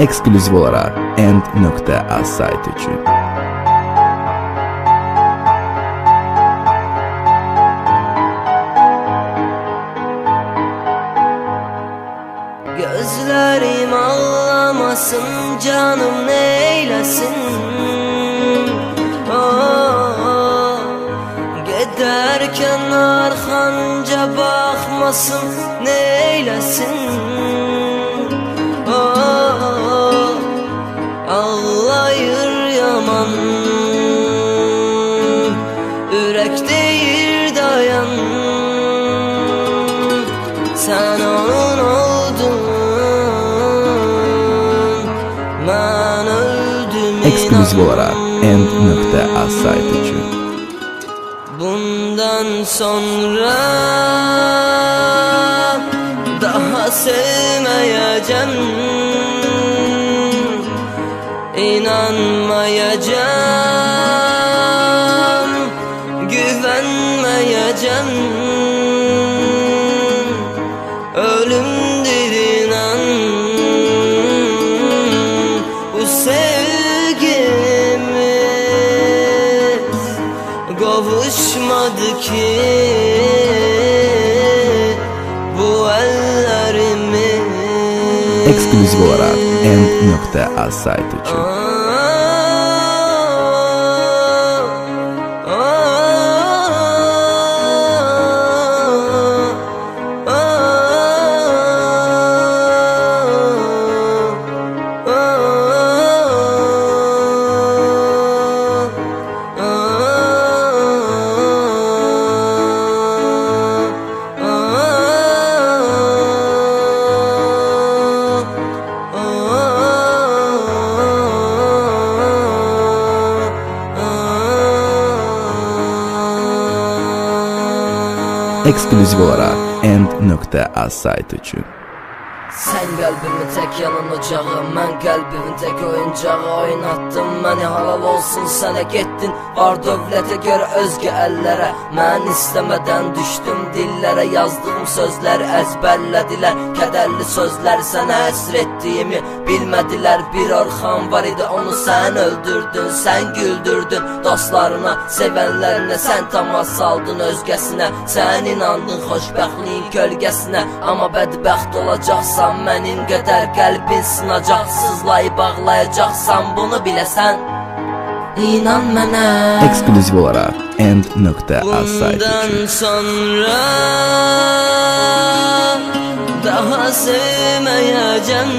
Eksklüziv olarak End.az saytı için. Gözlerim ağlamasın, canım neylesin? Giderken arkanca bakmasın, neylesin? Ağlayır yaman, ürek deyir dayan. Sen onun oldun, ben öldüm. Eksklüziv olarak End.az saytı için. Bundan sonra daha sevmeyeceğim, İnanmayacağım, güvenmeyeceğim. Ölümdür inan bu sevgimiz, kavuşmadı ki bu ellerimiz. Eksklüziv olarak End.az saytı için. Eksklüziv olarak End.az saytı için. Sen kalbimin tek yalan ocağı, ben kalbimin tek oyuncağı. Oynattın beni, halal olsun sana gittin. Var dövlete göre özge ellere, ben istemeden düştüm dillere. Yazdığım sözler ezberlediler, kederli sözler sana esrettiğimi bilmediler. Bir orhan var idi, onu sen öldürdün, sen güldürdün. Dostlarına, sevenlerine sen temas saldın özgesine. Sen inandın xoşbəxtliyin gölgesine, ama bədbəxt olacaqsan mənim qədər qəlbin sınacaq. Sızlayıb bağlayacaqsan, bunu biləsən, İnan mənə. Eksklüziv olarak End.az saytı Bundan için. sonra daha sevmeyeceğim,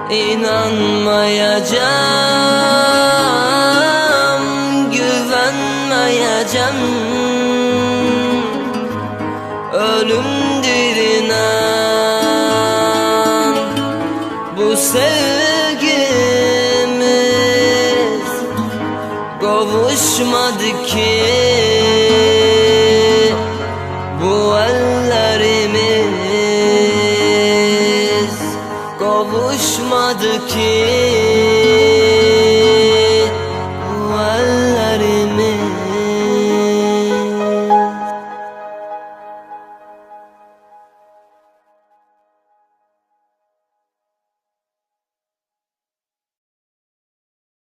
İnanmayacağım, güvenmeyeceğim. Ölümdür inan bu sevgimiz, kavuşmadı ki